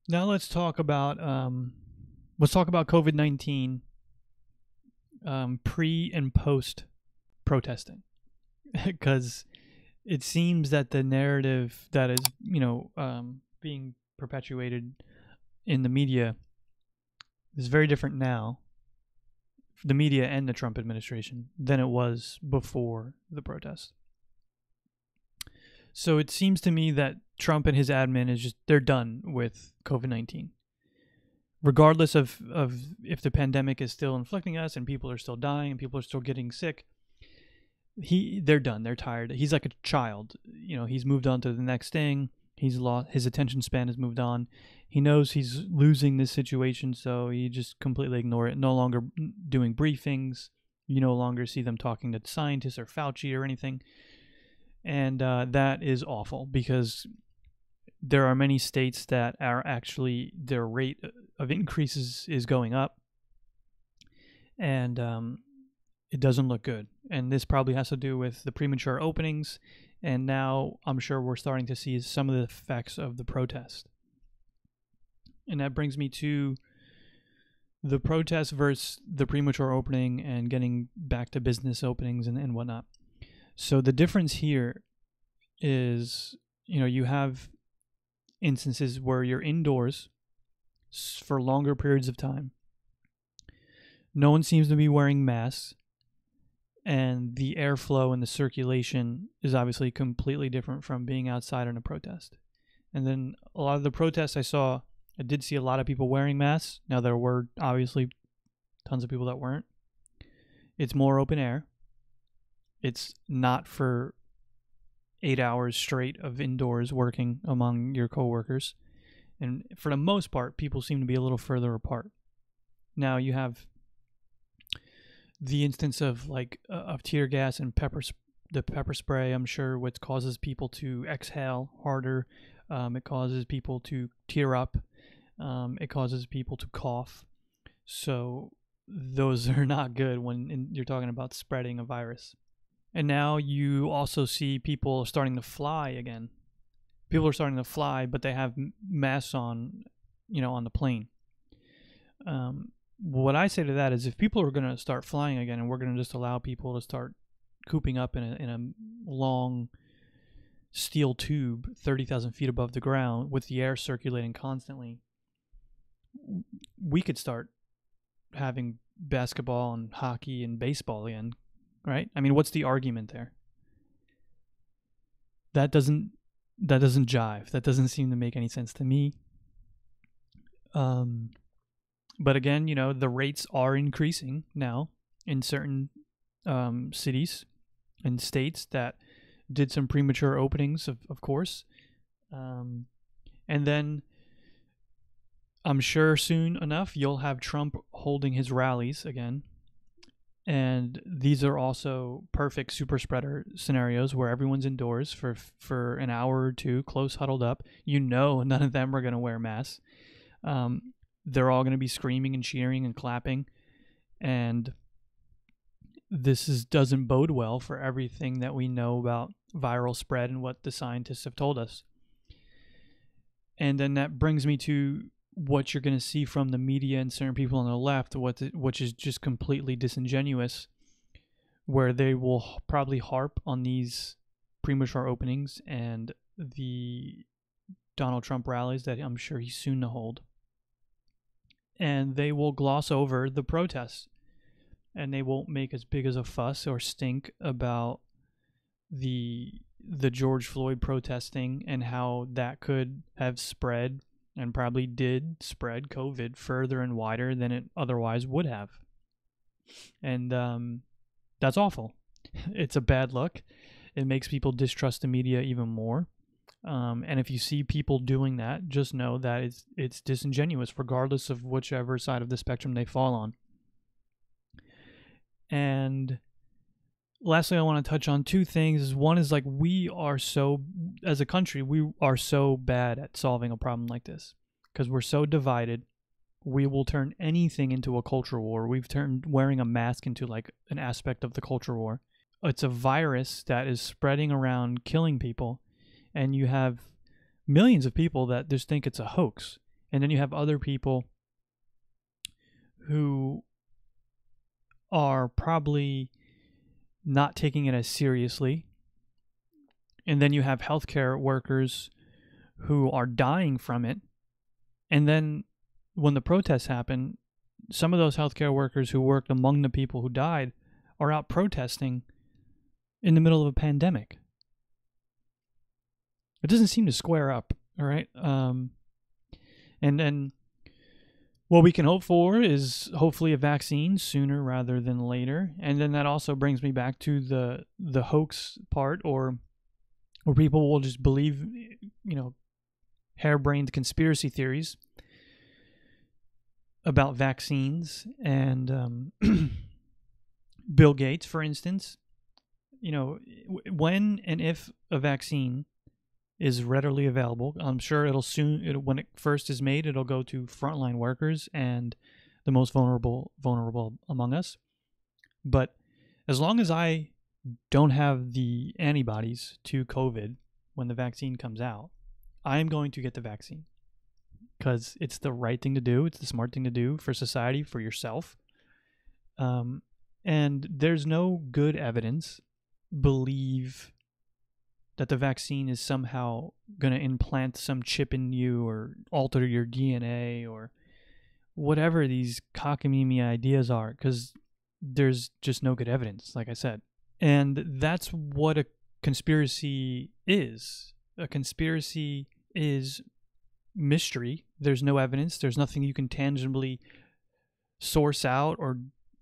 Now let's talk about COVID-19 pre and post protesting, because it seems that the narrative that is being perpetuated in the media is very different now, the media and the Trump administration, than it was before the protest. So it seems to me that Trump and his admin they're done with COVID-19. Regardless of if the pandemic is still inflicting us and people are still dying and people are still getting sick, they're done. They're tired. He's like a child. He's moved on to the next thing. He's lost his attention span, has moved on. He knows he's losing this situation, so he just completely ignore it. No longer doing briefings. You no longer see them talking to scientists or Fauci or anything. And that is awful, because there are many states that are actually, their rate of increases is going up. And it doesn't look good. And this probably has to do with the premature openings. And now I'm sure we're starting to see some of the effects of the protest. And that brings me to the protest versus the premature opening and getting back to business openings and whatnot. So the difference here is, you have instances where you're indoors for longer periods of time. No one seems to be wearing masks, and the airflow and the circulation is obviously completely different from being outside on a protest. And then a lot of the protests I did see a lot of people wearing masks. Now, there were obviously tons of people that weren't. It's more open air. It's not for 8 hours straight of indoors working among your coworkers. And for the most part, people seem to be a little further apart. Now you have the instance of of tear gas and the pepper spray, I'm sure, which causes people to exhale harder. It causes people to tear up. It causes people to cough. So those are not good when you're talking about spreading a virus. And now you also see people starting to fly again. People are starting to fly, but they have masks on, on the plane. What I say to that is, if people are going to start flying again, and we're going to just allow people to start cooping up in a long steel tube 30,000 feet above the ground with the air circulating constantly, we could start having basketball and hockey and baseball again. Right? I mean, what's the argument there? That doesn't jive. That doesn't seem to make any sense to me. But again, the rates are increasing now in certain cities and states that did some premature openings, of course. And then I'm sure soon enough you'll have Trump holding his rallies again. And these are also perfect super spreader scenarios where everyone's indoors for an hour or two, close huddled up. None of them are going to wear masks. They're all going to be screaming and cheering and clapping. And this doesn't bode well for everything that we know about viral spread and what the scientists have told us. And then that brings me to what you're going to see from the media and certain people on the left, which is just completely disingenuous, where they will probably harp on these premature openings and the Donald Trump rallies that I'm sure he's soon to hold. And they will gloss over the protests, and they won't make as big as a fuss or stink about the George Floyd protesting and how that could have spread, and probably did spread, COVID further and wider than it otherwise would have. And that's awful. It's a bad look. It makes people distrust the media even more. And if you see people doing that, just know that it's disingenuous, regardless of whichever side of the spectrum they fall on. And lastly, I want to touch on two things. One is, as a country, we are so bad at solving a problem like this because we're so divided. We will turn anything into a culture war. We've turned wearing a mask into an aspect of the culture war. It's a virus that is spreading around, killing people, and you have millions of people that just think it's a hoax. And then you have other people who are probably not taking it as seriously. And then you have healthcare workers who are dying from it. And then when the protests happen, some of those healthcare workers who worked among the people who died are out protesting in the middle of a pandemic. It doesn't seem to square up, all right? And then what we can hope for is hopefully a vaccine sooner rather than later. And then that also brings me back to the hoax part, or people will just believe, harebrained conspiracy theories about vaccines. And Bill Gates, for instance, when and if a vaccine is readily available, I'm sure when it first is made, it'll go to frontline workers and the most vulnerable among us. But as long as I don't have the antibodies to COVID when the vaccine comes out, I am going to get the vaccine because it's the right thing to do. It's the smart thing to do for society, for yourself. And there's no good evidence, believe, that the vaccine is somehow going to implant some chip in you or alter your DNA or whatever these cockamamie ideas are, because there's just no good evidence, like I said. And that's what a conspiracy is. A conspiracy is mystery. There's no evidence. There's nothing you can tangibly source out or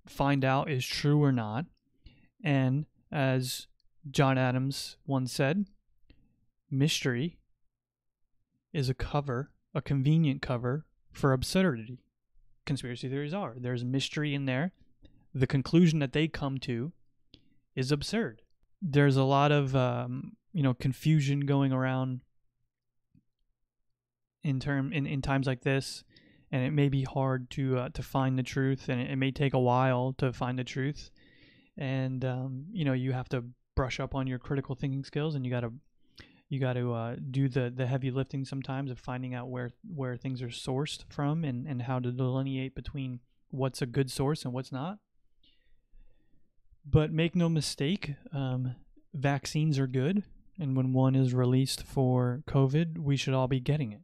find out is true or not. And as John Adams once said, mystery is a convenient cover for absurdity. Conspiracy theories are. There's mystery in there. The conclusion that they come to is absurd. There's a lot of confusion going around in times like this, and it may be hard to find the truth, and it may take a while to find the truth. And you have to brush up on your critical thinking skills, and you got to do the heavy lifting sometimes of finding out where things are sourced from, and how to delineate between what's a good source and what's not. But make no mistake, vaccines are good, and when one is released for COVID, we should all be getting it.